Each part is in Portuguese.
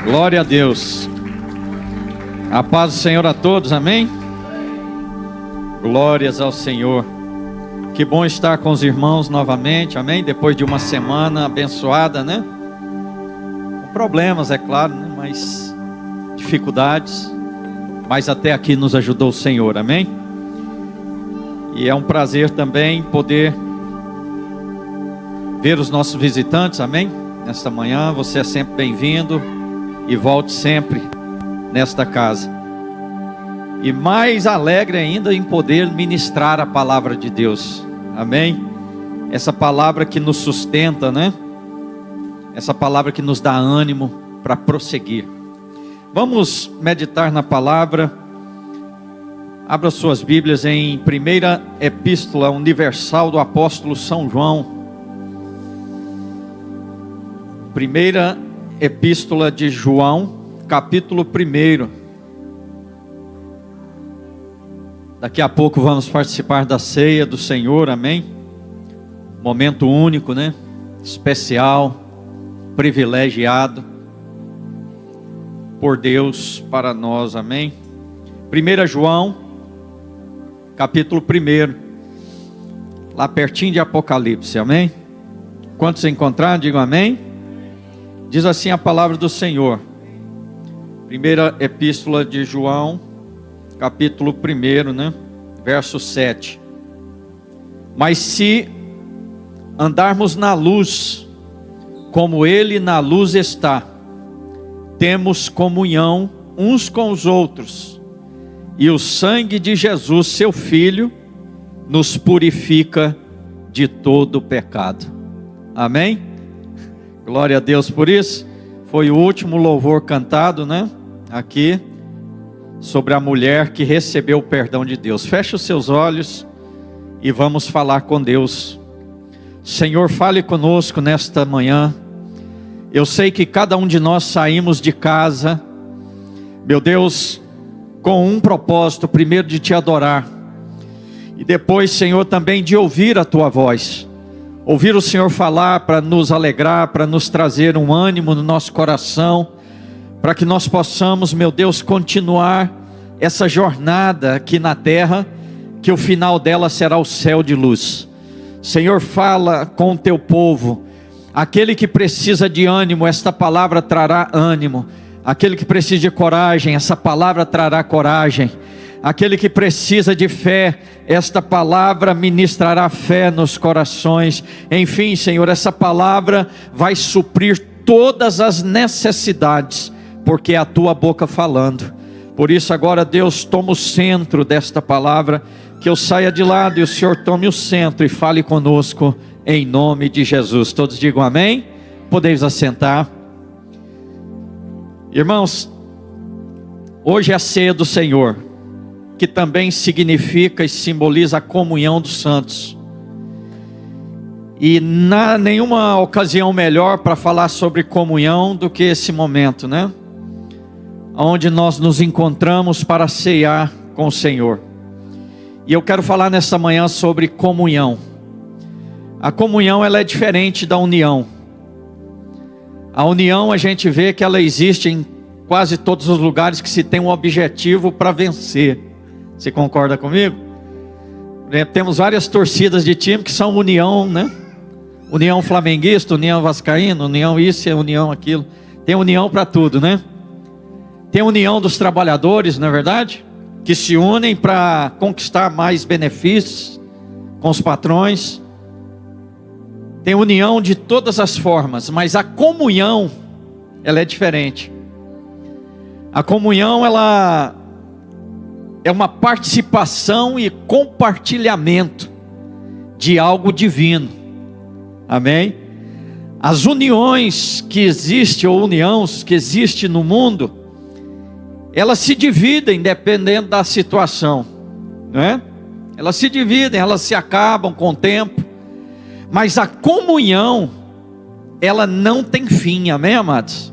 Glória a Deus. A paz do Senhor a todos, amém? Glórias ao Senhor. Que bom estar com os irmãos novamente, amém? Depois de uma semana abençoada, né? Com problemas, é claro, né? Mas dificuldades, mas até aqui nos ajudou o Senhor, amém? E é um prazer também poder ver os nossos visitantes, amém? Nesta manhã, você é sempre bem-vindo e volte sempre nesta casa. E mais alegre ainda em poder ministrar a palavra de Deus, amém? Essa palavra que nos sustenta, né? Essa palavra que nos dá ânimo para prosseguir. Vamos meditar na palavra. Abra suas Bíblias em primeira epístola universal do apóstolo São João. Primeira epístola de João, capítulo 1. Daqui a pouco vamos participar da ceia do Senhor, amém? Momento único, né? Especial, privilegiado por Deus para nós, amém? 1 João, capítulo 1, lá pertinho de Apocalipse, amém? Quantos encontraram, digam amém. Diz assim a palavra do Senhor. Primeira epístola de João, capítulo 1, né? Verso 7. Mas se andarmos na luz, como Ele na luz está, temos comunhão uns com os outros, e o sangue de Jesus, seu Filho, nos purifica de todo pecado. Amém? Glória a Deus por isso. Foi o último louvor cantado, né? Aqui, sobre a mulher que recebeu o perdão de Deus. Feche os seus olhos e vamos falar com Deus. Senhor, fale conosco nesta manhã. Eu sei que cada um de nós saímos de casa, meu Deus, com um propósito: primeiro de te adorar, e depois, Senhor, também de ouvir a tua voz. Ouvir o Senhor falar para nos alegrar, para nos trazer um ânimo no nosso coração, para que nós possamos, meu Deus, continuar essa jornada aqui na terra, que o final dela será o céu de luz. Senhor, fala com o teu povo. Aquele que precisa de ânimo, esta palavra trará ânimo. Aquele que precisa de coragem, essa palavra trará coragem. Aquele que precisa de fé, esta palavra ministrará fé nos corações. Enfim, Senhor, essa palavra vai suprir todas as necessidades, porque é a tua boca falando. Por isso agora, Deus, toma o centro desta palavra, que eu saia de lado e o Senhor tome o centro e fale conosco, em nome de Jesus. Todos digam amém? Podeis assentar. Irmãos, hoje é a ceia do Senhor, que também significa e simboliza a comunhão dos santos. E não há nenhuma ocasião melhor para falar sobre comunhão do que esse momento, né? Onde nós nos encontramos para ceiar com o Senhor. E eu quero falar nessa manhã sobre comunhão. A comunhão, ela é diferente da união. A união, a gente vê que ela existe em quase todos os lugares que se tem um objetivo para vencer. Você concorda comigo? Temos várias torcidas de time que são união, né? União flamenguista, união vascaína, união isso, união aquilo. Tem união para tudo, né? Tem união dos trabalhadores, não é verdade? Que se unem para conquistar mais benefícios com os patrões. Tem união de todas as formas, mas a comunhão, ela é diferente. A comunhão, ela é uma participação e compartilhamento de algo divino. Amém? As uniões que existem, ou uniões que existem no mundo, elas se dividem dependendo da situação, não é? Elas se dividem, elas se acabam com o tempo. Mas a comunhão, ela não tem fim, amém, amados?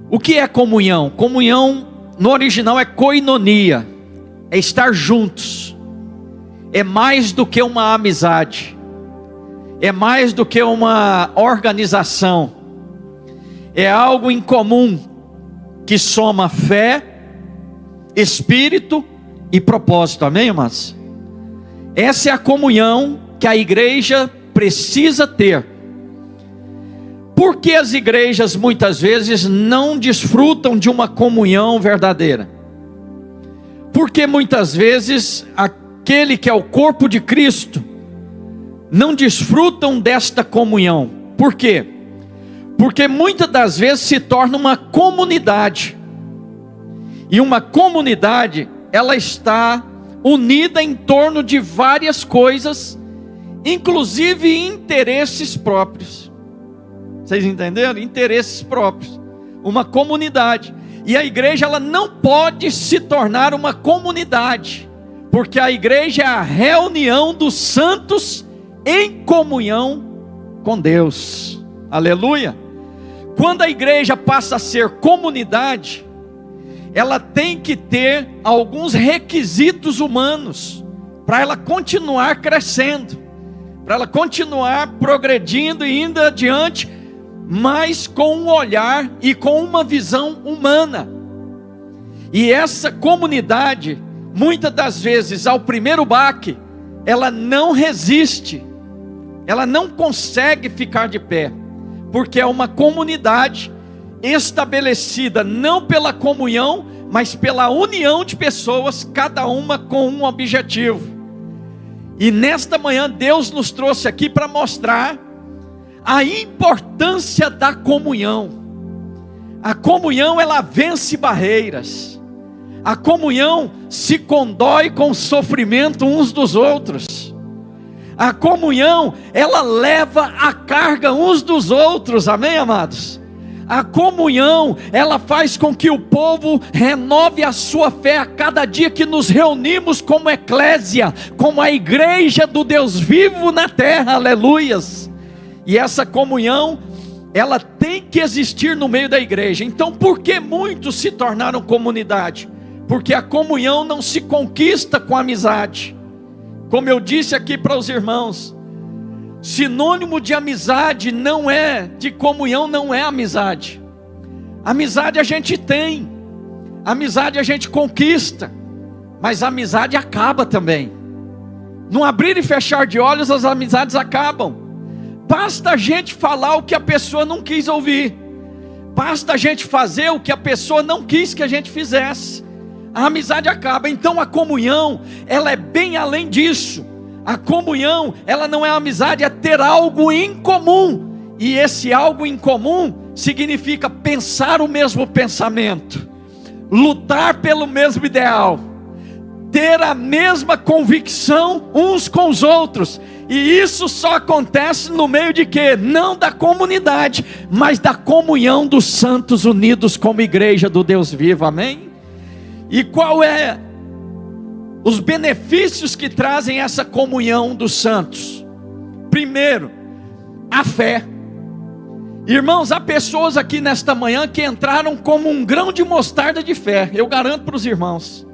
O que é comunhão? Comunhão, no original, é koinonia, é estar juntos. É mais do que uma amizade, é mais do que uma organização, é algo em comum que soma fé, espírito e propósito, amém, irmãos? Essa é a comunhão que a igreja precisa ter. Por que as igrejas muitas vezes não desfrutam de uma comunhão verdadeira? Porque muitas vezes aquele que é o corpo de Cristo não desfrutam desta comunhão. Por quê? Porque muitas das vezes se torna uma comunidade. E uma comunidade, ela está unida em torno de várias coisas, inclusive interesses próprios. Vocês entenderam? Interesses próprios. Uma comunidade. E a igreja, ela não pode se tornar uma comunidade, porque a igreja é a reunião dos santos em comunhão com Deus. Aleluia. Quando a igreja passa a ser comunidade, ela tem que ter alguns requisitos humanos para ela continuar crescendo, para ela continuar progredindo e indo adiante, mas com um olhar e com uma visão humana. E essa comunidade, muitas das vezes, ao primeiro baque, ela não resiste, ela não consegue ficar de pé, porque é uma comunidade estabelecida não pela comunhão, mas pela união de pessoas, cada uma com um objetivo. E nesta manhã Deus nos trouxe aqui para mostrar a importância da comunhão. A comunhão, ela vence barreiras. A comunhão se condói com o sofrimento uns dos outros. A comunhão, ela leva a carga uns dos outros, amém, amados? A comunhão, ela faz com que o povo renove a sua fé a cada dia que nos reunimos como eclésia, como a igreja do Deus vivo na terra, aleluias. E essa comunhão, ela tem que existir no meio da igreja. Então, por que muitos se tornaram comunidade? Porque a comunhão não se conquista com amizade. Como eu disse aqui para os irmãos, sinônimo de amizade não é, de comunhão não é amizade. Amizade a gente tem, amizade a gente conquista, mas a amizade acaba também. No abrir e fechar de olhos, as amizades acabam. Basta a gente falar o que a pessoa não quis ouvir. Basta a gente fazer o que a pessoa não quis que a gente fizesse. A amizade acaba. Então a comunhão, ela é bem além disso. A comunhão, ela não é amizade, é ter algo em comum. E esse algo em comum significa pensar o mesmo pensamento, lutar pelo mesmo ideal, ter a mesma convicção uns com os outros. E isso só acontece no meio de quê? Não da comunidade, mas da comunhão dos santos unidos como igreja do Deus vivo, amém? E qual é os benefícios que trazem essa comunhão dos santos? Primeiro, a fé. Irmãos, há pessoas aqui nesta manhã que entraram como um grão de mostarda de fé, eu garanto para os irmãos.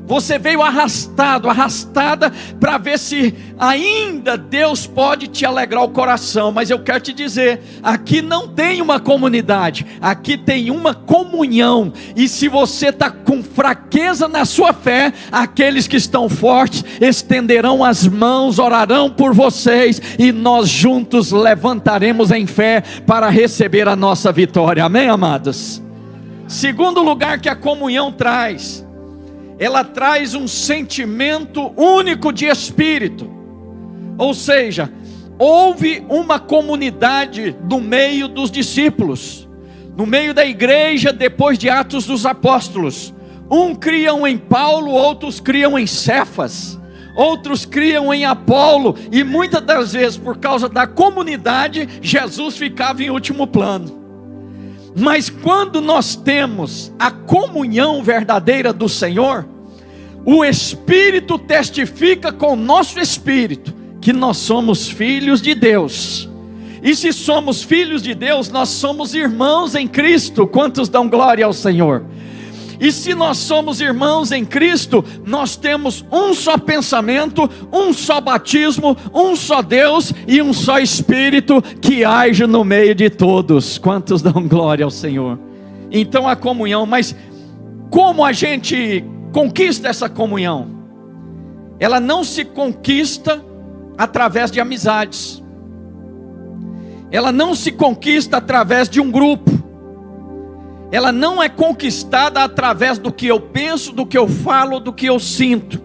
Você veio arrastada para ver se ainda Deus pode te alegrar o coração. Mas eu quero te dizer, aqui não tem uma comunidade, aqui tem uma comunhão. E se você está com fraqueza na sua fé, aqueles que estão fortes estenderão as mãos, orarão por vocês, e nós juntos levantaremos em fé para receber a nossa vitória, amém, amados? Segundo lugar que a comunhão traz, ela traz um sentimento único de espírito. Ou seja, houve uma comunidade no meio dos discípulos, no meio da igreja depois de Atos dos Apóstolos. Criam em Paulo, outros criam em Cefas, outros criam em Apolo, e muitas das vezes por causa da comunidade, Jesus ficava em último plano. Mas quando nós temos a comunhão verdadeira do Senhor, o Espírito testifica com o nosso espírito que nós somos filhos de Deus. E se somos filhos de Deus, nós somos irmãos em Cristo. Quantos dão glória ao Senhor? E se nós somos irmãos em Cristo, nós temos um só pensamento, um só batismo, um só Deus e um só Espírito que age no meio de todos. Quantos dão glória ao Senhor? Então a comunhão, mas como a gente conquista essa comunhão? Ela não se conquista através de amizades. Ela não se conquista através de um grupo. Ela não é conquistada através do que eu penso, do que eu falo, do que eu sinto.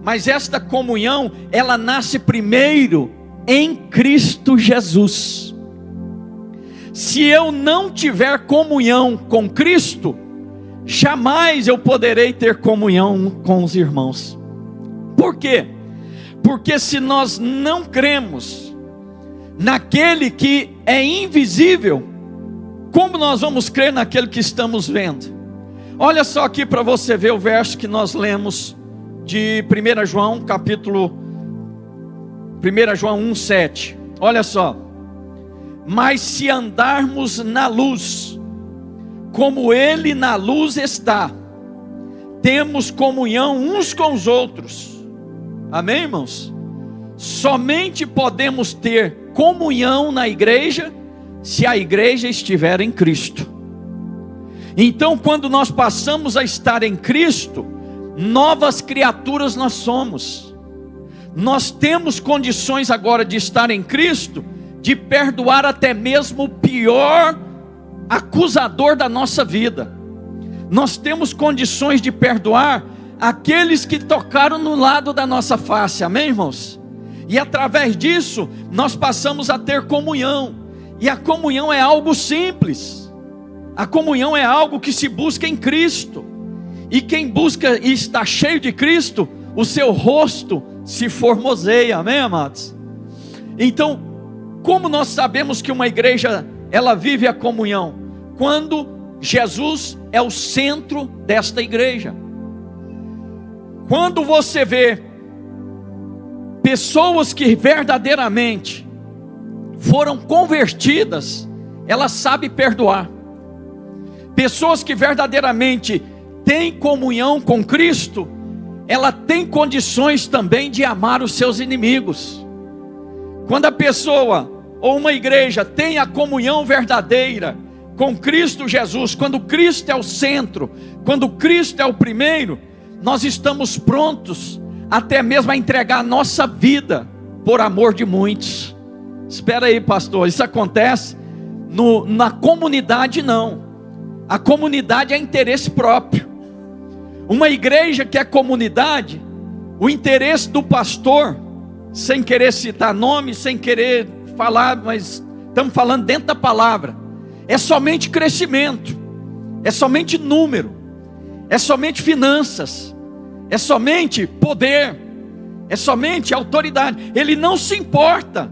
Mas esta comunhão, ela nasce primeiro em Cristo Jesus. Se eu não tiver comunhão com Cristo, jamais eu poderei ter comunhão com os irmãos. Por quê? Porque se nós não cremos naquele que é invisível, como nós vamos crer naquele que estamos vendo? Olha só aqui para você ver o verso que nós lemos de 1 João, 1:7. Olha só. Mas se andarmos na luz, como Ele na luz está, temos comunhão uns com os outros. Amém, irmãos? Somente podemos ter comunhão na igreja se a igreja estiver em Cristo. Então, quando nós passamos a estar em Cristo, novas criaturas nós somos. Nós temos condições agora de estar em Cristo, de perdoar até mesmo o pior acusador da nossa vida. Nós temos condições de perdoar aqueles que tocaram no lado da nossa face, amém, irmãos? E através disso, nós passamos a ter comunhão. E a comunhão é algo simples. A comunhão é algo que se busca em Cristo. E quem busca e está cheio de Cristo, o seu rosto se formoseia, amém, amados? Então, como nós sabemos que uma igreja, ela vive a comunhão? Quando Jesus é o centro desta igreja. Quando você vê pessoas que verdadeiramente foram convertidas, elas sabem perdoar. Pessoas que verdadeiramente têm comunhão com Cristo, ela tem condições também de amar os seus inimigos. Quando a pessoa ou uma igreja tem a comunhão verdadeira com Cristo Jesus, quando Cristo é o centro, quando Cristo é o primeiro, nós estamos prontos até mesmo a entregar a nossa vida por amor de muitos. Espera aí, pastor, isso acontece na comunidade? Não. A comunidade é interesse próprio. Uma igreja que é comunidade, o interesse do pastor, sem querer citar nome, sem querer falar, mas estamos falando dentro da palavra, é somente crescimento, é somente número, é somente finanças, é somente poder, é somente autoridade. Ele não se importa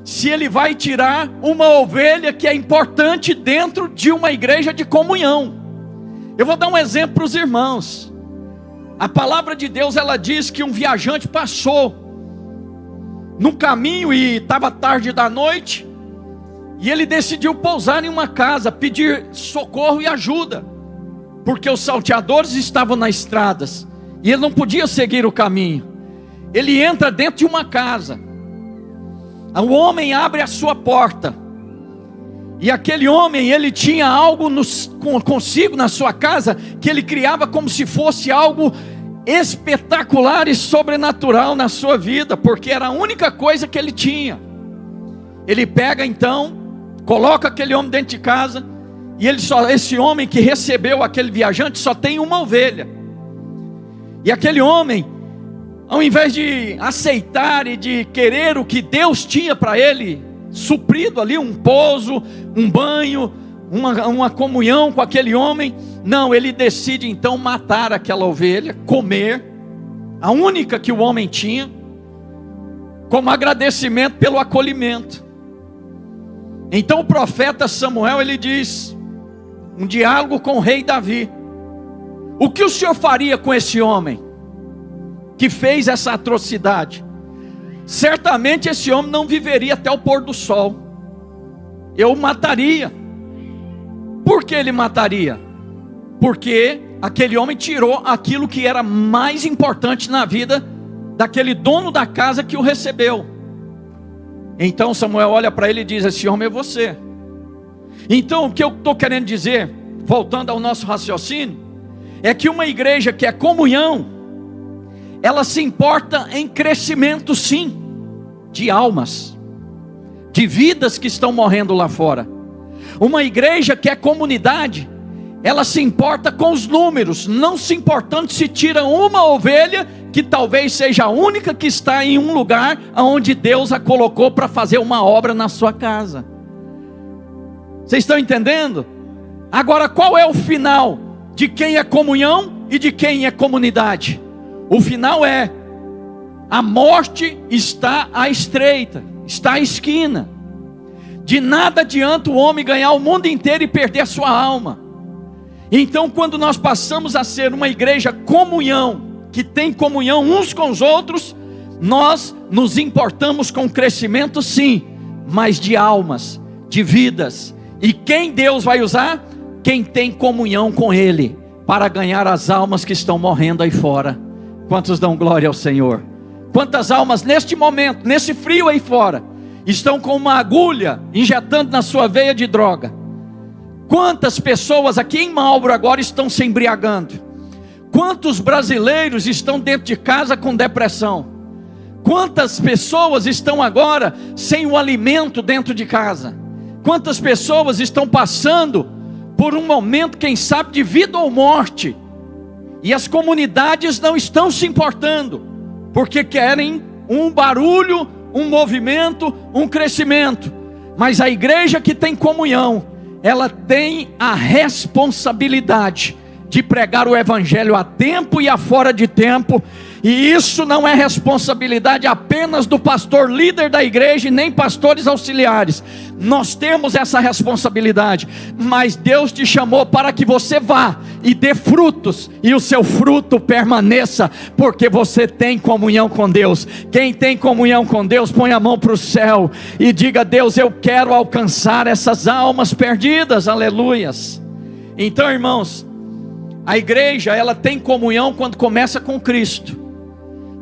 se ele vai tirar uma ovelha que é importante dentro de uma igreja de comunhão. Eu vou dar um exemplo para os irmãos. A palavra de Deus, ela diz que um viajante passou no caminho e estava tarde da noite, e ele decidiu pousar em uma casa, pedir socorro e ajuda, porque os salteadores estavam nas estradas, e ele não podia seguir o caminho. Ele entra dentro de uma casa, o homem abre a sua porta, e aquele homem, ele tinha algo consigo na sua casa, que ele criava como se fosse algo espetacular e sobrenatural na sua vida, porque era a única coisa que ele tinha. Ele pega então, coloca aquele homem dentro de casa, e esse homem que recebeu aquele viajante só tem uma ovelha. E aquele homem, ao invés de aceitar e de querer o que Deus tinha para ele, suprido ali, um pouso, um banho, uma comunhão com aquele homem, não, ele decide então matar aquela ovelha, comer, a única que o homem tinha, como agradecimento pelo acolhimento. Então o profeta Samuel, ele diz, um diálogo com o rei Davi: o que o senhor faria com esse homem que fez essa atrocidade? Certamente esse homem não viveria até o pôr do sol. Eu o mataria. Por que ele mataria? Porque aquele homem tirou aquilo que era mais importante na vida daquele dono da casa que o recebeu. Então Samuel olha para ele e diz: esse homem é você. Então o que eu estou querendo dizer, voltando ao nosso raciocínio, é que uma igreja que é comunhão, ela se importa em crescimento sim, de almas, de vidas que estão morrendo lá fora. Uma igreja que é comunidade, ela se importa com os números, não se importando se tira uma ovelha, que talvez seja a única que está em um lugar onde Deus a colocou para fazer uma obra na sua casa. Vocês estão entendendo? Agora, qual é o final de quem é comunhão e de quem é comunidade? O final é: a morte está à estreita, está à esquina. De nada adianta o homem ganhar o mundo inteiro e perder a sua alma. Então, quando nós passamos a ser uma igreja comunhão, que tem comunhão uns com os outros, nós nos importamos com o crescimento sim, mas de almas, de vidas. E quem Deus vai usar? Quem tem comunhão com Ele, para ganhar as almas que estão morrendo aí fora. Quantos dão glória ao Senhor? Quantas almas neste momento, nesse frio aí fora, estão com uma agulha injetando na sua veia de droga? Quantas pessoas aqui em Marlboro agora estão se embriagando? Quantos brasileiros estão dentro de casa com depressão? Quantas pessoas estão agora sem o alimento dentro de casa? Quantas pessoas estão passando por um momento, quem sabe, de vida ou morte? E as comunidades não estão se importando, porque querem um barulho, um movimento, um crescimento. Mas a igreja que tem comunhão, ela tem a responsabilidade de pregar o evangelho a tempo e a fora de tempo. E isso não é responsabilidade apenas do pastor líder da igreja e nem pastores auxiliares. Nós temos essa responsabilidade, mas Deus te chamou para que você vá e dê frutos, e o seu fruto permaneça, porque você tem comunhão com Deus. Quem tem comunhão com Deus, põe a mão para o céu e diga: Deus, eu quero alcançar essas almas perdidas. Aleluias. Então, irmãos, a igreja, ela tem comunhão quando começa com Cristo.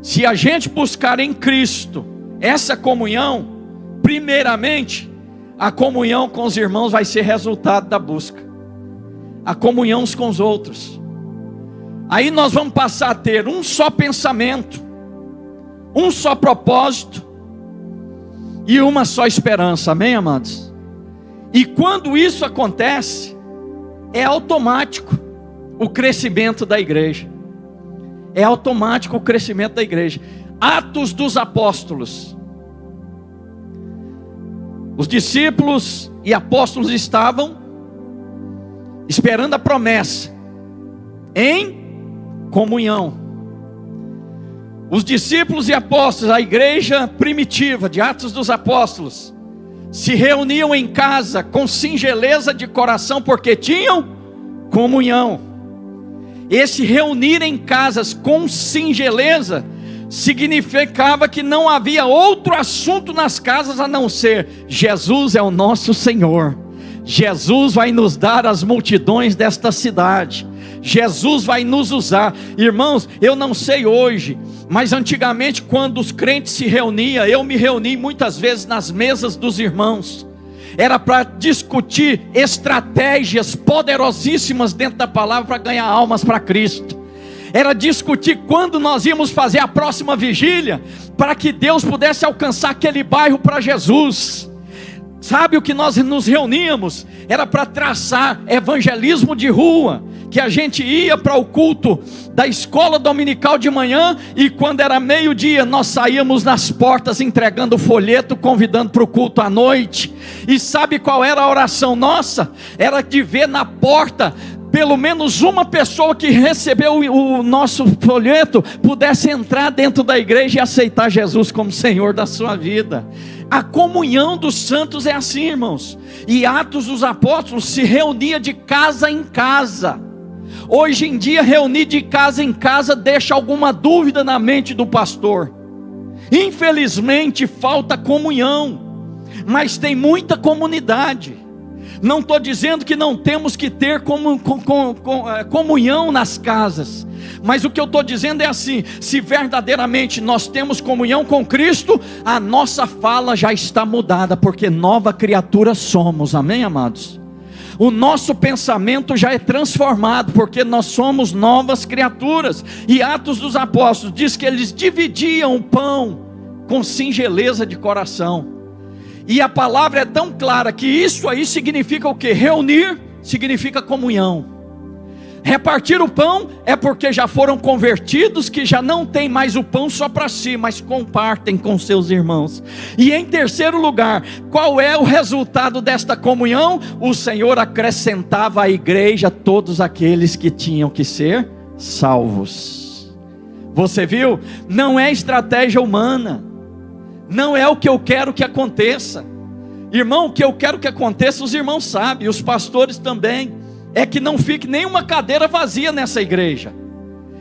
Se a gente buscar em Cristo essa comunhão, primeiramente, a comunhão com os irmãos vai ser resultado da busca. A comunhão uns com os outros. Aí nós vamos passar a ter um só pensamento, um só propósito e uma só esperança. Amém, amados? E quando isso acontece, é automático o crescimento da igreja. É automático o crescimento da igreja. Atos dos Apóstolos. Os discípulos e apóstolos estavam esperando a promessa, em comunhão. Os discípulos e apóstolos, a igreja primitiva de Atos dos Apóstolos, se reuniam em casa com singeleza de coração, porque tinham comunhão. Esse reunir em casas com singeleza significava que não havia outro assunto nas casas a não ser: Jesus é o nosso Senhor, Jesus vai nos dar as multidões desta cidade, Jesus vai nos usar. Irmãos, eu não sei hoje, mas antigamente, quando os crentes se reuniam, eu me reuni muitas vezes nas mesas dos irmãos. Era para discutir estratégias poderosíssimas dentro da palavra para ganhar almas para Cristo. Era discutir quando nós íamos fazer a próxima vigília, para que Deus pudesse alcançar aquele bairro para Jesus. Sabe o que nós nos reuníamos? Era para traçar evangelismo de rua, que a gente ia para o culto da escola dominical de manhã, e quando era meio-dia nós saíamos nas portas entregando folheto, convidando para o culto à noite. E sabe qual era a oração nossa? Era de ver na porta pelo menos uma pessoa que recebeu o nosso folheto pudesse entrar dentro da igreja e aceitar Jesus como Senhor da sua vida. A comunhão dos santos é assim, irmãos. E Atos dos Apóstolos se reunia de casa em casa. Hoje em dia, reunir de casa em casa deixa alguma dúvida na mente do pastor. Infelizmente falta comunhão, mas tem muita comunidade. Não estou dizendo que não temos que ter comunhão nas casas, mas o que eu estou dizendo é assim: se verdadeiramente nós temos comunhão com Cristo, a nossa fala já está mudada, porque nova criatura somos, amém, amados? O nosso pensamento já é transformado, porque nós somos novas criaturas. E Atos dos Apóstolos diz que eles dividiam o pão com singeleza de coração. E a palavra é tão clara que isso aí significa o quê? Reunir significa comunhão. Repartir o pão é porque já foram convertidos, que já não tem mais o pão só para si, mas compartem com seus irmãos. E em terceiro lugar, qual é o resultado desta comunhão? O Senhor acrescentava à igreja todos aqueles que tinham que ser salvos. Você viu? Não é estratégia humana, não é o que eu quero que aconteça. Irmão, o que eu quero que aconteça, os irmãos sabem, os pastores também, é que não fique nenhuma cadeira vazia nessa igreja.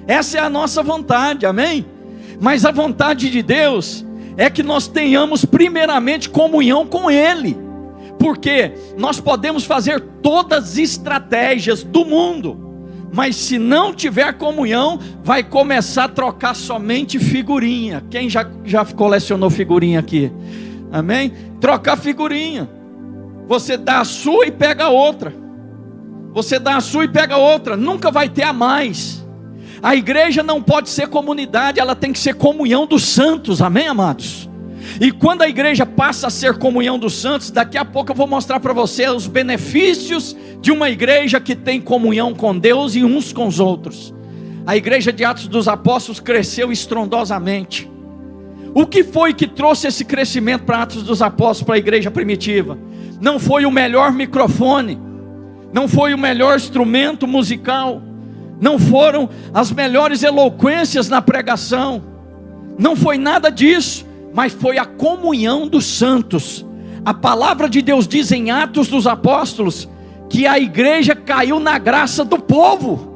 Essa é a nossa vontade, amém? Mas a vontade de Deus é que nós tenhamos primeiramente comunhão com Ele, porque nós podemos fazer todas as estratégias do mundo, mas se não tiver comunhão, vai começar a trocar somente figurinha. Quem já colecionou figurinha aqui? Amém? Trocar figurinha. Você dá a sua e pega a outra. Você dá a sua e pega a outra. Nunca vai ter a mais. A igreja não pode ser comunidade, ela tem que ser comunhão dos santos. Amém, amados? E quando a igreja passa a ser comunhão dos santos, daqui a pouco eu vou mostrar para você os benefícios de uma igreja que tem comunhão com Deus e uns com os outros. A igreja de Atos dos Apóstolos cresceu estrondosamente. O que foi que trouxe esse crescimento para Atos dos Apóstolos, para a igreja primitiva? Não foi o melhor microfone, não foi o melhor instrumento musical, não foram as melhores eloquências na pregação, não foi nada disso, mas foi a comunhão dos santos. A palavra de Deus diz em Atos dos Apóstolos que a igreja caiu na graça do povo.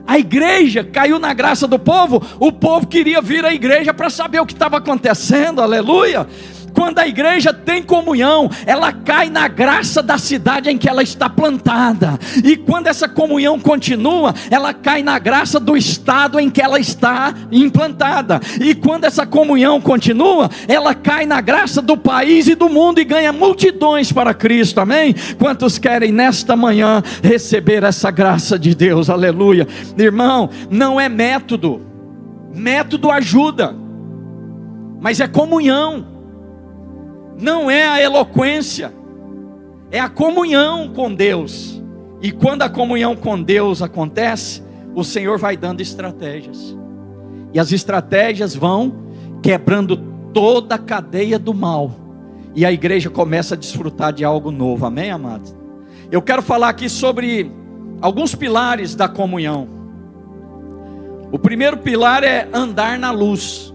A igreja caiu na graça do povo. O povo queria vir à igreja para saber o que estava acontecendo, aleluia. Quando a igreja tem comunhão, ela cai na graça da cidade em que ela está plantada. E quando essa comunhão continua, ela cai na graça do estado em que ela está implantada. E quando essa comunhão continua, ela cai na graça do país e do mundo e ganha multidões para Cristo, amém? Quantos querem nesta manhã receber essa graça de Deus, aleluia? Irmão, não é método. Método ajuda, mas é comunhão. Não é a eloquência, é a comunhão com Deus. E quando a comunhão com Deus acontece, o Senhor vai dando estratégias. E as estratégias vão quebrando toda a cadeia do mal. E a igreja começa a desfrutar de algo novo, amém, amados? Eu quero falar aqui sobre alguns pilares da comunhão. O primeiro pilar é andar na luz.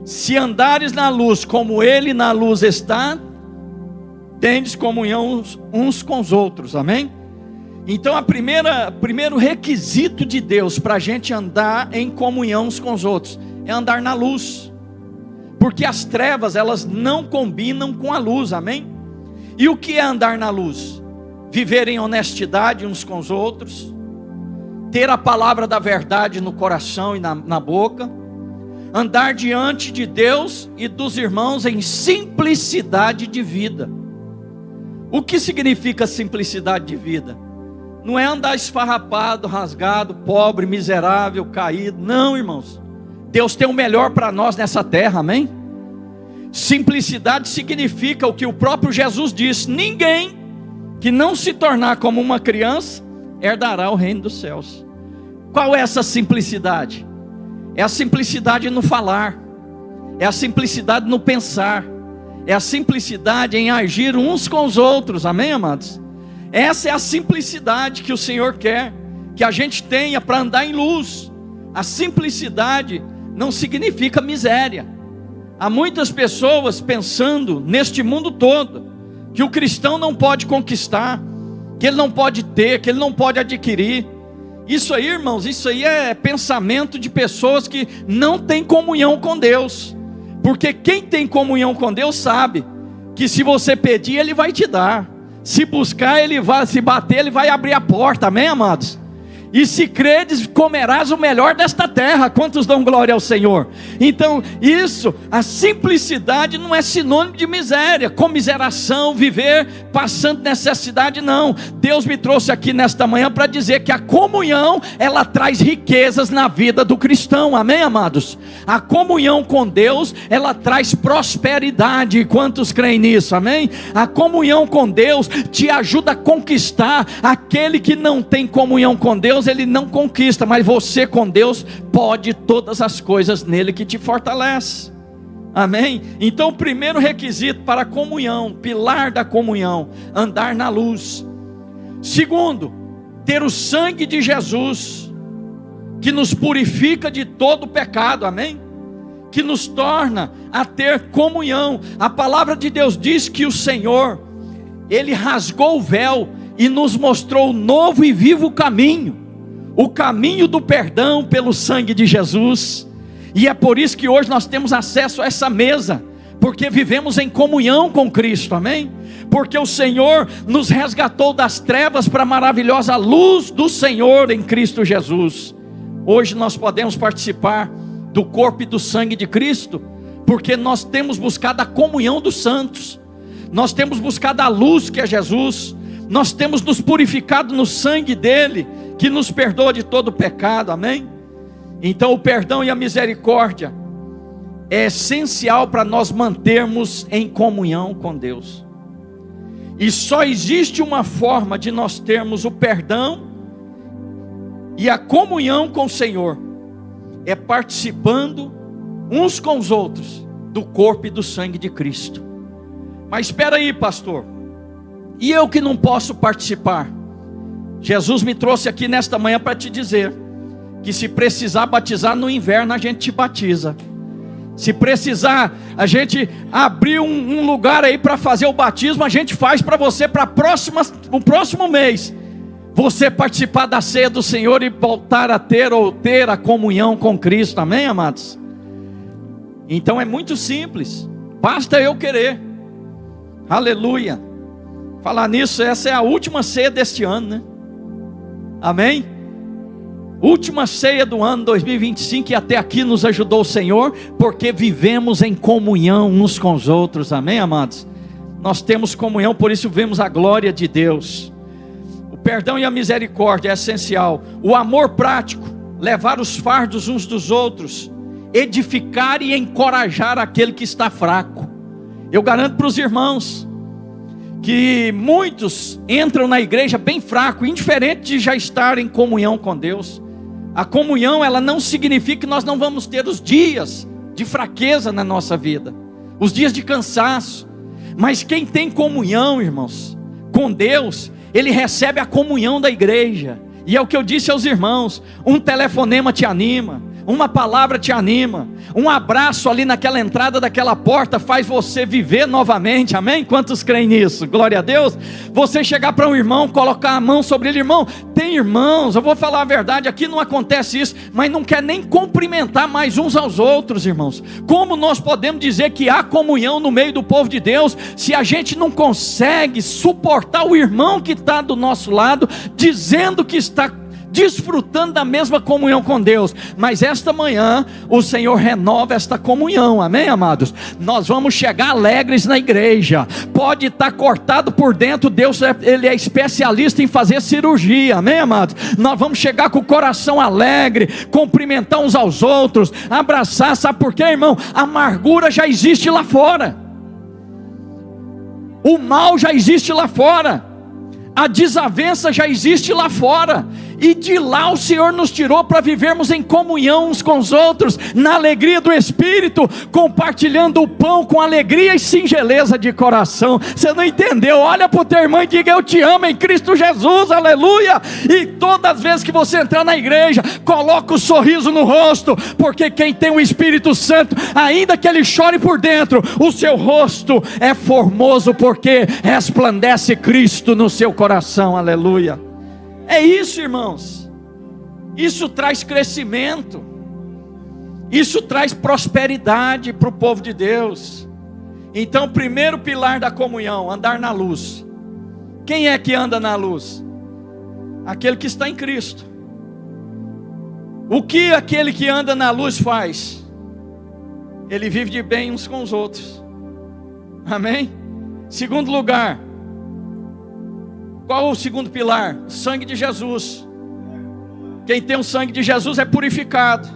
Se andares na luz como Ele na luz está, tendes comunhão uns com os outros, amém? Então primeiro requisito de Deus para a gente andar em comunhão uns com os outros é andar na luz, porque as trevas elas não combinam com a luz, amém? E o que é andar na luz? Viver em honestidade uns com os outros, ter a palavra da verdade no coração e na boca, andar diante de Deus e dos irmãos em simplicidade de vida. O que significa simplicidade de vida? Não é andar esfarrapado, rasgado, pobre, miserável, caído. Não, irmãos. Deus tem o melhor para nós nessa terra, amém? Simplicidade significa o que o próprio Jesus disse: ninguém que não se tornar como uma criança herdará o reino dos céus. Qual é essa simplicidade? É a simplicidade no falar, é a simplicidade no pensar, é a simplicidade em agir uns com os outros, amém, amados? Essa é a simplicidade que o Senhor quer que a gente tenha para andar em luz. A simplicidade não significa miséria. Há muitas pessoas pensando neste mundo todo que o cristão não pode conquistar, que ele não pode ter, que ele não pode adquirir. Isso aí, irmãos, isso aí é pensamento de pessoas que não têm comunhão com Deus. Porque quem tem comunhão com Deus sabe que se você pedir, Ele vai te dar. Se buscar, ele vai, se bater, ele vai abrir a porta, amém, amados? E se credes, comerás o melhor desta terra. Quantos dão glória ao Senhor? Então, isso, a simplicidade não é sinônimo de miséria, comiseração, viver passando necessidade, não. Deus me trouxe aqui nesta manhã para dizer que a comunhão, ela traz riquezas na vida do cristão, amém, amados? A comunhão com Deus, ela traz prosperidade. Quantos creem nisso, amém? A comunhão com Deus te ajuda a conquistar. Aquele que não tem comunhão com Deus, ele não conquista, mas você com Deus pode todas as coisas nele que te fortalece, amém? Então o primeiro requisito para a comunhão, pilar da comunhão, andar na luz. Segundo, ter o sangue de Jesus, que nos purifica de todo pecado, amém? Que nos torna a ter comunhão. A palavra de Deus diz que o Senhor, Ele rasgou o véu e nos mostrou o novo e vivo caminho, o caminho do perdão pelo sangue de Jesus. E é por isso que hoje nós temos acesso a essa mesa, porque vivemos em comunhão com Cristo, amém? Porque o Senhor nos resgatou das trevas para a maravilhosa luz do Senhor em Cristo Jesus. Hoje nós podemos participar do corpo e do sangue de Cristo, porque nós temos buscado a comunhão dos santos, nós temos buscado a luz que é Jesus, nós temos nos purificado no sangue dele, que nos perdoa de todo pecado, amém? Então o perdão e a misericórdia é essencial para nós mantermos em comunhão com Deus. E só existe uma forma de nós termos o perdão e a comunhão com o Senhor, é participando uns com os outros do corpo e do sangue de Cristo. Mas espera aí, pastor, e eu que não posso participar? Jesus me trouxe aqui nesta manhã para te dizer que se precisar batizar no inverno, a gente te batiza. Se precisar a gente abrir um lugar aí para fazer o batismo, a gente faz para você, para o próximo mês você participar da ceia do Senhor e voltar a ter a comunhão com Cristo, amém, amados? Então é muito simples, basta eu querer. Aleluia. Falar nisso, essa é a última ceia deste ano, né? Amém? Última ceia do ano 2025, e até aqui nos ajudou o Senhor, porque vivemos em comunhão uns com os outros, amém, amados? Nós temos comunhão, por isso vemos a glória de Deus. O perdão e a misericórdia é essencial. O amor prático, levar os fardos uns dos outros, edificar e encorajar aquele que está fraco. Eu garanto para os irmãos que muitos entram na igreja bem fraco, indiferente de já estar em comunhão com Deus. A comunhão, ela não significa que nós não vamos ter os dias de fraqueza na nossa vida, os dias de cansaço. Mas quem tem comunhão, irmãos, com Deus, ele recebe a comunhão da igreja. E é o que eu disse aos irmãos: um telefonema te anima, uma palavra te anima, um abraço ali naquela entrada daquela porta faz você viver novamente, amém? Quantos creem nisso? Glória a Deus. Você chegar para um irmão, colocar a mão sobre ele: irmão, tem irmãos, eu vou falar a verdade, aqui não acontece isso, mas não quer nem cumprimentar mais uns aos outros, irmãos. Como nós podemos dizer que há comunhão no meio do povo de Deus, se a gente não consegue suportar o irmão que está do nosso lado, dizendo que está desfrutando da mesma comunhão com Deus? Mas esta manhã o Senhor renova esta comunhão, amém, amados? Nós vamos chegar alegres na igreja. Pode estar cortado por dentro, Deus ele é especialista em fazer cirurgia, amém, amados? Nós vamos chegar com o coração alegre, cumprimentar uns aos outros, abraçar. Sabe por quê, irmão? A amargura já existe lá fora, o mal já existe lá fora, a desavença já existe lá fora, e de lá o Senhor nos tirou para vivermos em comunhão uns com os outros, na alegria do Espírito, compartilhando o pão com alegria e singeleza de coração. Você não entendeu? Olha para o teu irmão e diga: eu te amo em Cristo Jesus, aleluia. E todas as vezes que você entrar na igreja, coloca o sorriso no rosto, porque quem tem o Espírito Santo, ainda que ele chore por dentro, o seu rosto é formoso, porque resplandece Cristo no seu coração, aleluia. É isso, irmãos. Isso traz crescimento, isso traz prosperidade para o povo de Deus. Então, o primeiro pilar da comunhão: andar na luz. Quem é que anda na luz? Aquele que está em Cristo. O que aquele que anda na luz faz? Ele vive de bem uns com os outros. Amém? Segundo lugar, qual o segundo pilar? O sangue de Jesus. Quem tem o sangue de Jesus é purificado.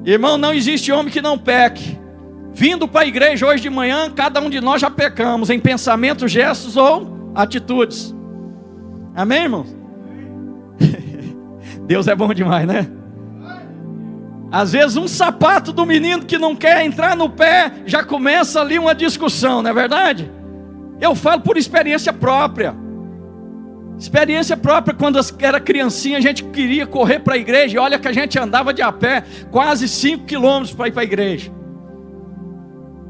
Irmão, não existe homem que não peque. Vindo para a igreja hoje de manhã, cada um de nós já pecamos em pensamentos, gestos ou atitudes. Amém, irmão? Deus é bom demais, né? Às vezes um sapato do menino que não quer entrar no pé, já começa ali uma discussão, não é verdade? Eu falo por experiência própria. Experiência própria, quando era criancinha, a gente queria correr para a igreja. E olha que a gente andava de a pé quase 5 quilômetros para ir para a igreja.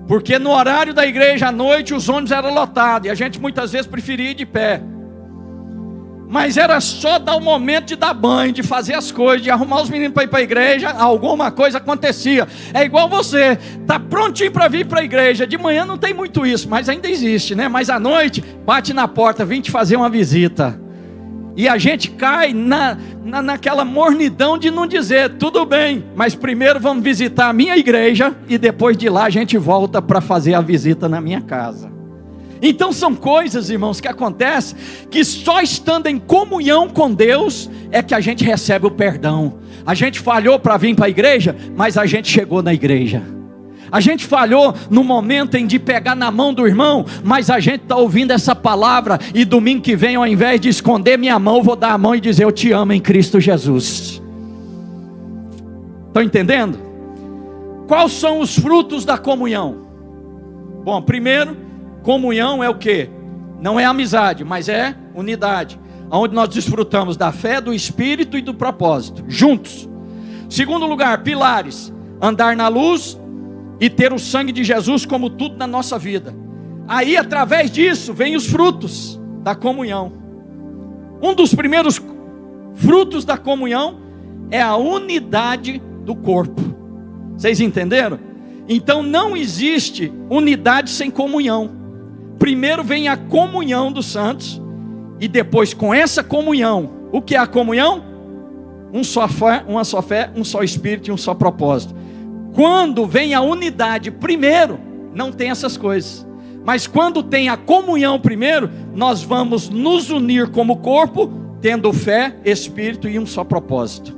Porque no horário da igreja à noite os ônibus eram lotados. E a gente muitas vezes preferia ir de pé. Mas era só dar o momento de dar banho, de fazer as coisas, de arrumar os meninos para ir para a igreja, alguma coisa acontecia. É igual você, está prontinho para vir para a igreja. De manhã não tem muito isso, mas ainda existe, né? Mas à noite, bate na porta, vim te fazer uma visita. E a gente cai naquela mornidão de não dizer, tudo bem, mas primeiro vamos visitar a minha igreja, e depois de lá a gente volta para fazer a visita na minha casa. Então são coisas, irmãos, que acontecem, que só estando em comunhão com Deus, é que a gente recebe o perdão. A gente falhou para vir para a igreja, mas a gente chegou na igreja. A gente falhou no momento em de pegar na mão do irmão, mas a gente está ouvindo essa palavra, e domingo que vem, ao invés de esconder minha mão, eu vou dar a mão e dizer, eu te amo em Cristo Jesus. Estão entendendo? Quais são os frutos da comunhão? Bom, primeiro, comunhão é o que? Não é amizade, mas é unidade, onde nós desfrutamos da fé, do Espírito e do propósito, juntos. Segundo lugar, pilares: andar na luz e ter o sangue de Jesus como tudo na nossa vida. Aí, através disso, vem os frutos da comunhão. Um dos primeiros frutos da comunhão é a unidade do corpo. Vocês entenderam? Então não existe unidade sem comunhão. Primeiro vem a comunhão dos santos, e depois, com essa comunhão, o que é a comunhão? Uma só fé, um só Espírito e um só propósito. Quando vem a unidade primeiro, não tem essas coisas. Mas quando tem a comunhão primeiro, nós vamos nos unir como corpo, tendo fé, Espírito e um só propósito.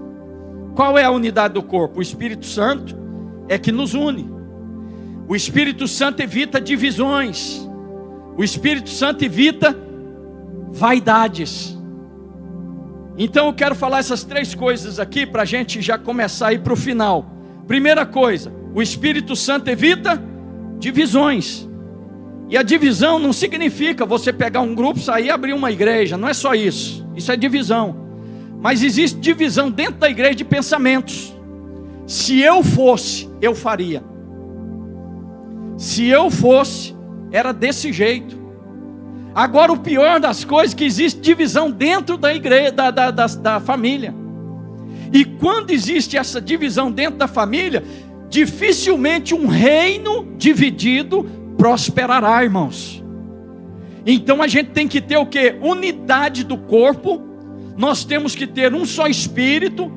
Qual é a unidade do corpo? O Espírito Santo é que nos une. O Espírito Santo evita divisões. O Espírito Santo evita vaidades. Então eu quero falar essas três coisas aqui, para a gente já começar a ir para o final. Primeira coisa, o Espírito Santo evita divisões. E a divisão não significa você pegar um grupo, sair e abrir uma igreja. Não é só isso. Isso é divisão. Mas existe divisão dentro da igreja de pensamentos. Se eu fosse, eu faria. Se eu fosse, era desse jeito. Agora o pior das coisas é que existe divisão dentro da igreja, da família. E quando existe essa divisão dentro da família, dificilmente um reino dividido prosperará, irmãos. Então a gente tem que ter o que? Unidade do corpo. Nós temos que ter um só espírito.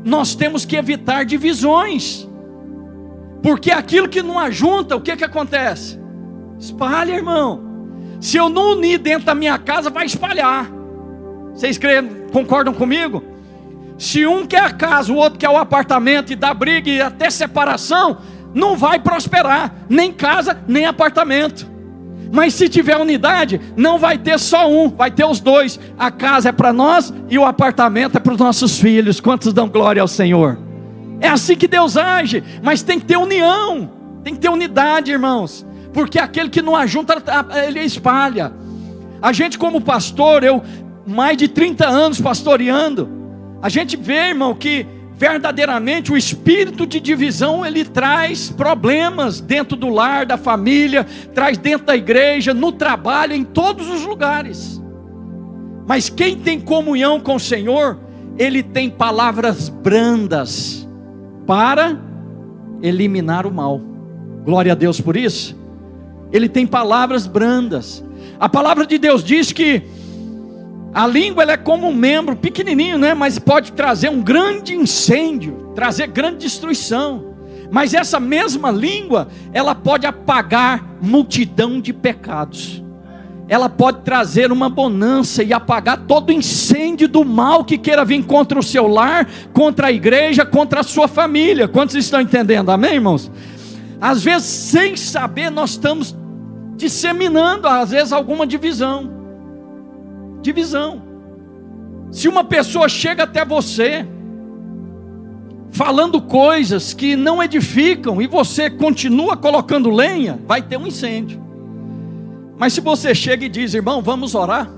Nós temos que evitar divisões. Porque aquilo que não ajunta, o que acontece? Espalha, irmão. Se eu não unir dentro da minha casa, vai espalhar. Vocês concordam comigo? Se um quer a casa, o outro quer o apartamento, e dá briga e até separação, não vai prosperar, nem casa, nem apartamento. Mas se tiver unidade, não vai ter só um, vai ter os dois. A casa é para nós e o apartamento é para os nossos filhos. Quantos dão glória ao Senhor? É assim que Deus age. Mas tem que ter união, tem que ter unidade, irmãos. Porque aquele que não ajunta, ele espalha. A gente, como pastor, eu mais de 30 anos pastoreando, a gente vê, irmão, que verdadeiramente o espírito de divisão, ele traz problemas dentro do lar, da família, traz dentro da igreja, no trabalho, em todos os lugares. Mas quem tem comunhão com o Senhor, ele tem palavras brandas para eliminar o mal. Glória a Deus por isso. Ele tem palavras brandas. A palavra de Deus diz que a língua ela é como um membro pequenininho, né? Mas pode trazer um grande incêndio, trazer grande destruição. Mas essa mesma língua, ela pode apagar multidão de pecados. Ela pode trazer uma bonança e apagar todo o incêndio do mal que queira vir contra o seu lar, contra a igreja, contra a sua família. Quantos estão entendendo? Amém, irmãos? Às vezes, sem saber, nós estamos disseminando, às vezes, alguma divisão. Se uma pessoa chega até você falando coisas que não edificam e você continua colocando lenha, vai ter um incêndio. Mas se você chega e diz: irmão, vamos orar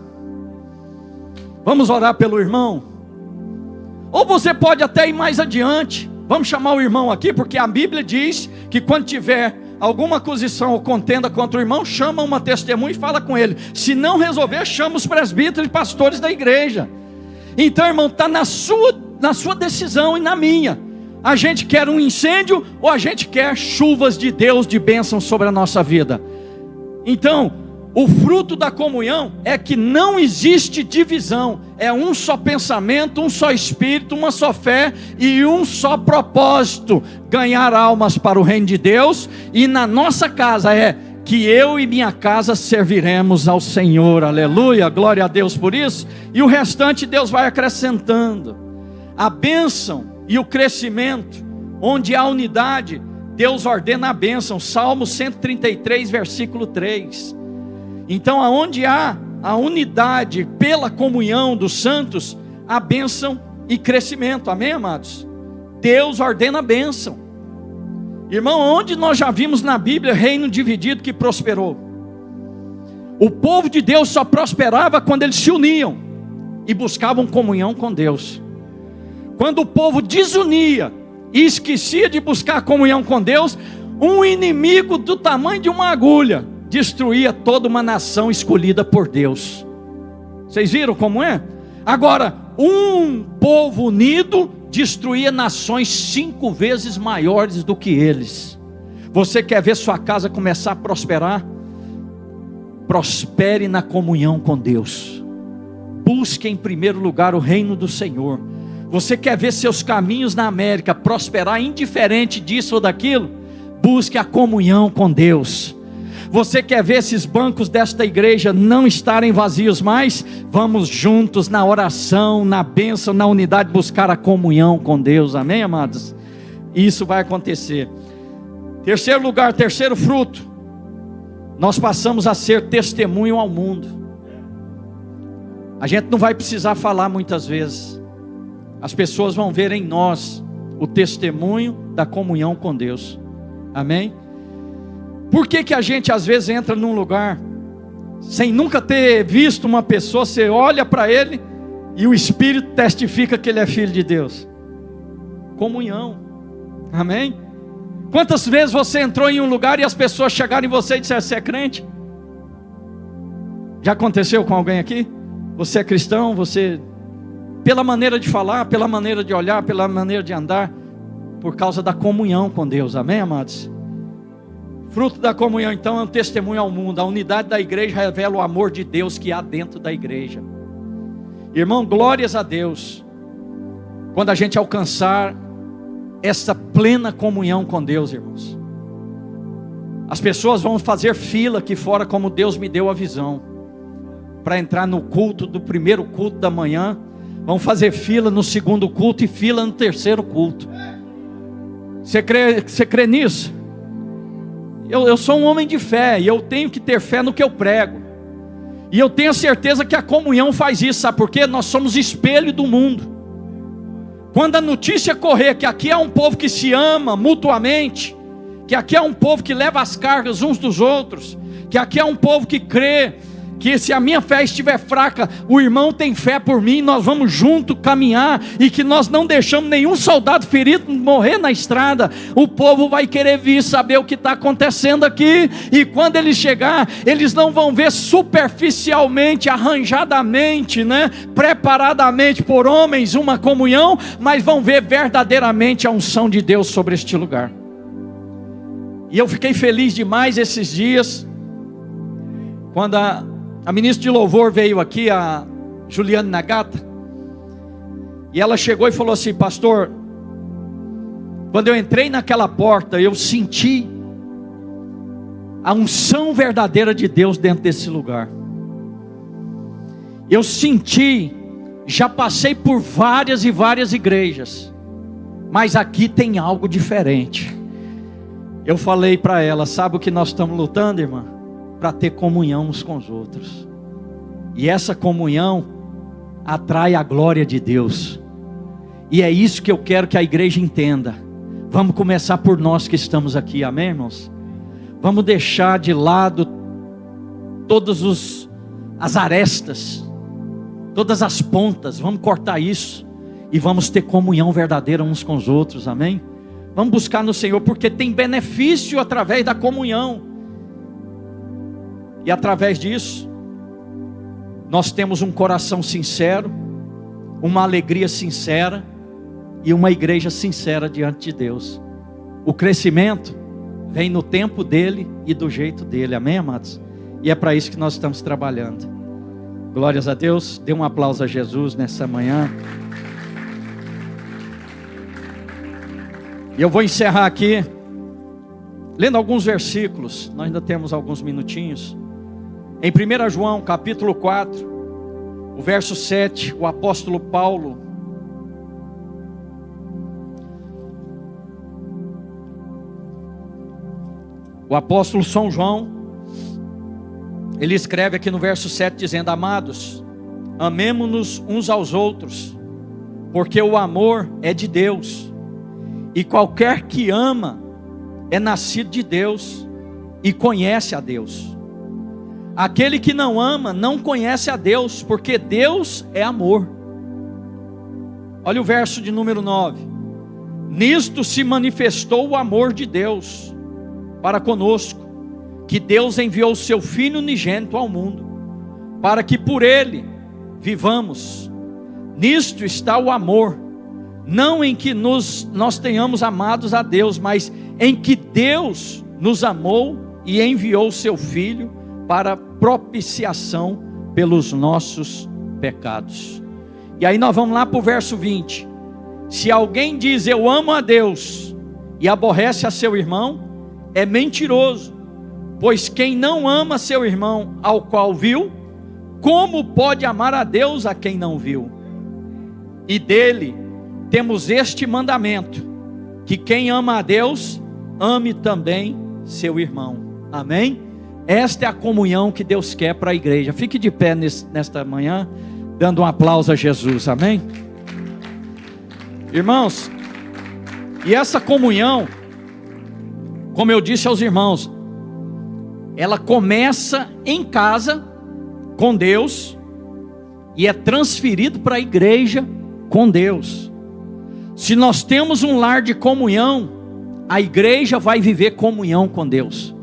pelo irmão. Ou você pode até ir mais adiante: vamos chamar o irmão aqui, porque a Bíblia diz que quando tiver alguma acusação ou contenda contra o irmão, chama uma testemunha e fala com ele. Se não resolver, chama os presbíteros e pastores da igreja. Então, irmão, está na sua decisão e na minha. A gente quer um incêndio ou a gente quer chuvas de Deus, de bênção sobre a nossa vida? Então, o fruto da comunhão é que não existe divisão. É um só pensamento, um só espírito, uma só fé e um só propósito: ganhar almas para o reino de Deus. E na nossa casa é que eu e minha casa serviremos ao Senhor. Aleluia, glória a Deus por isso. E o restante Deus vai acrescentando. A bênção e o crescimento, onde há unidade, Deus ordena a bênção. Salmo 133, versículo 3. Então, aonde há a unidade pela comunhão dos santos, há bênção e crescimento. Amém, amados? Deus ordena a bênção. Irmão, onde nós já vimos na Bíblia reino dividido que prosperou? O povo de Deus só prosperava quando eles se uniam e buscavam comunhão com Deus. Quando o povo desunia e esquecia de buscar comunhão com Deus, um inimigo do tamanho de uma agulha destruía toda uma nação escolhida por Deus. Vocês viram como é? Agora, um povo unido destruía nações 5 vezes maiores do que eles. Você quer ver sua casa começar a prosperar? Prospere na comunhão com Deus. Busque em primeiro lugar o reino do Senhor. Você quer ver seus caminhos na América prosperar indiferente disso ou daquilo? Busque a comunhão com Deus. Você quer ver esses bancos desta igreja não estarem vazios mais? Vamos juntos na oração, na bênção, na unidade, buscar a comunhão com Deus. Amém, amados? Isso vai acontecer. Terceiro lugar, terceiro fruto, nós passamos a ser testemunho ao mundo. A gente não vai precisar falar muitas vezes. As pessoas vão ver em nós o testemunho da comunhão com Deus. Amém? Por que a gente às vezes entra num lugar sem nunca ter visto uma pessoa? Você olha para ele e o Espírito testifica que ele é filho de Deus. Comunhão. Amém? Quantas vezes você entrou em um lugar e as pessoas chegaram em você e disseram: você é crente? Já aconteceu com alguém aqui? Você é cristão? Você, pela maneira de falar, pela maneira de olhar, pela maneira de andar, por causa da comunhão com Deus. Amém, amados? Fruto da comunhão, então, é um testemunho ao mundo. A unidade da igreja revela o amor de Deus que há dentro da igreja. Irmão, glórias a Deus quando a gente alcançar essa plena comunhão com Deus, irmãos. As pessoas vão fazer fila aqui fora, como Deus me deu a visão, para entrar no culto, do primeiro culto da manhã. Vão fazer fila no segundo culto e fila no terceiro culto. Você crê nisso? Eu sou um homem de fé e eu tenho que ter fé no que eu prego. E eu tenho a certeza que a comunhão faz isso. Sabe por quê? Nós somos espelho do mundo. Quando a notícia correr que aqui é um povo que se ama mutuamente, que aqui é um povo que leva as cargas uns dos outros, que aqui é um povo que crê, que se a minha fé estiver fraca, o irmão tem fé por mim, nós vamos junto caminhar, e que nós não deixamos nenhum soldado ferido morrer na estrada, o povo vai querer vir saber o que está acontecendo aqui, e quando eles chegar, eles não vão ver superficialmente, arranjadamente, preparadamente por homens uma comunhão, mas vão ver verdadeiramente a unção de Deus sobre este lugar. E eu fiquei feliz demais esses dias, quando A ministra de louvor veio aqui, a Juliane Nagata, e ela chegou e falou assim: pastor, quando eu entrei naquela porta, eu senti a unção verdadeira de Deus dentro desse lugar. Eu senti, já passei por várias e várias igrejas, mas aqui tem algo diferente. Eu falei para ela: sabe o que nós estamos lutando, irmã? Para ter comunhão uns com os outros. E essa comunhão atrai a glória de Deus. E é isso que eu quero que a igreja entenda. Vamos começar por nós que estamos aqui, amém, irmãos? Vamos deixar de lado todas as arestas, todas as pontas. Vamos cortar isso e vamos ter comunhão verdadeira uns com os outros, amém? Vamos buscar no Senhor, porque tem benefício através da comunhão. E através disso, nós temos um coração sincero, uma alegria sincera e uma igreja sincera diante de Deus. O crescimento vem no tempo dele e do jeito dele, amém, amados? E é para isso que nós estamos trabalhando. Glórias a Deus. Dê um aplauso a Jesus nessa manhã. E eu vou encerrar aqui lendo alguns versículos. Nós ainda temos alguns minutinhos. Em 1 João capítulo 4, o verso 7, o apóstolo Paulo São João, ele escreve aqui no verso 7 dizendo: amados, amemo-nos uns aos outros, porque o amor é de Deus, e qualquer que ama é nascido de Deus e conhece a Deus. Aquele que não ama não conhece a Deus, porque Deus é amor. Olha o verso de número 9: nisto se manifestou o amor de Deus para conosco, que Deus enviou o seu Filho unigênito ao mundo, para que por ele vivamos. Nisto está o amor, não em que nós tenhamos amados a Deus, mas em que Deus nos amou e enviou o seu Filho para propiciação pelos nossos pecados. E aí nós vamos lá para o verso 20. Se alguém diz eu amo a Deus e aborrece a seu irmão, é mentiroso, pois quem não ama seu irmão ao qual viu, como pode amar a Deus a quem não viu? E dele temos este mandamento, que quem ama a Deus, ame também seu irmão. Amém? Esta é a comunhão que Deus quer para a igreja. Fique de pé nesta manhã, dando um aplauso a Jesus, amém? Irmãos, e essa comunhão, como eu disse aos irmãos, ela começa em casa com Deus e é transferido para a igreja com Deus. Se nós temos um lar de comunhão, a igreja vai viver comunhão com Deus.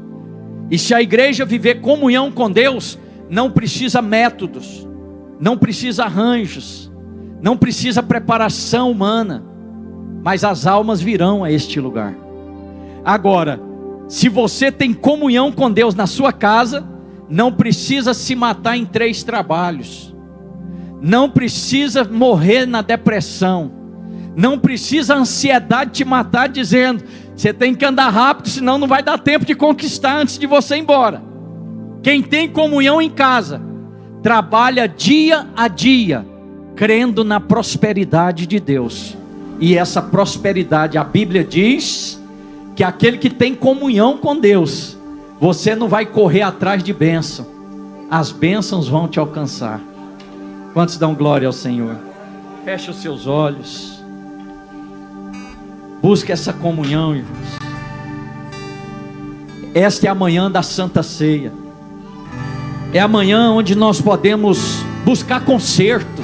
E se a igreja viver comunhão com Deus, não precisa métodos, não precisa arranjos, não precisa preparação humana, mas as almas virão a este lugar. Agora, se você tem comunhão com Deus na sua casa, não precisa se matar em 3 trabalhos, não precisa morrer na depressão, não precisa a ansiedade te matar dizendo, você tem que andar rápido, senão não vai dar tempo de conquistar antes de você ir embora. Quem tem comunhão em casa, trabalha dia a dia, crendo na prosperidade de Deus. E essa prosperidade, a Bíblia diz que aquele que tem comunhão com Deus, você não vai correr atrás de bênção, as bênçãos vão te alcançar. Quantos dão glória ao Senhor? Feche os seus olhos, busque essa comunhão, irmãos. Esta é a manhã da Santa Ceia, é a manhã onde nós podemos buscar conserto,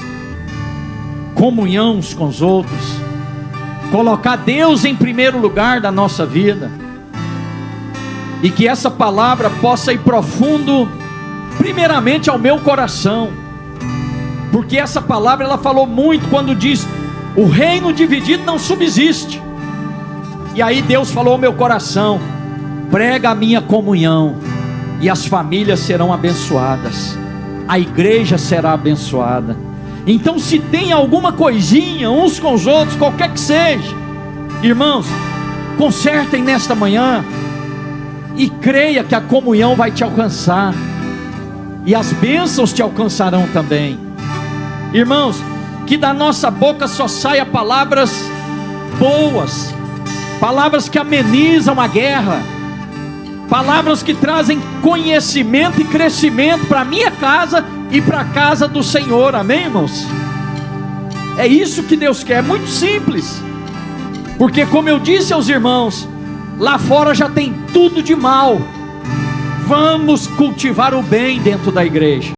comunhão uns com os outros, colocar Deus em primeiro lugar da nossa vida, e que essa palavra possa ir profundo, primeiramente ao meu coração, porque essa palavra ela falou muito quando diz, o reino dividido não subsiste. E aí Deus falou ao meu coração, prega a minha comunhão, e as famílias serão abençoadas. a igreja será abençoada. Então, se tem alguma coisinha uns com os outros, qualquer que seja, irmãos, consertem nesta manhã e creia que a comunhão vai te alcançar e as bênçãos te alcançarão também. Irmãos, que da nossa boca só saia palavras boas, palavras que amenizam a guerra, palavras que trazem conhecimento e crescimento para a minha casa e para a casa do Senhor, amém, irmãos? É isso que Deus quer, é muito simples, porque como eu disse aos irmãos, lá fora já tem tudo de mal. Vamos cultivar o bem dentro da igreja.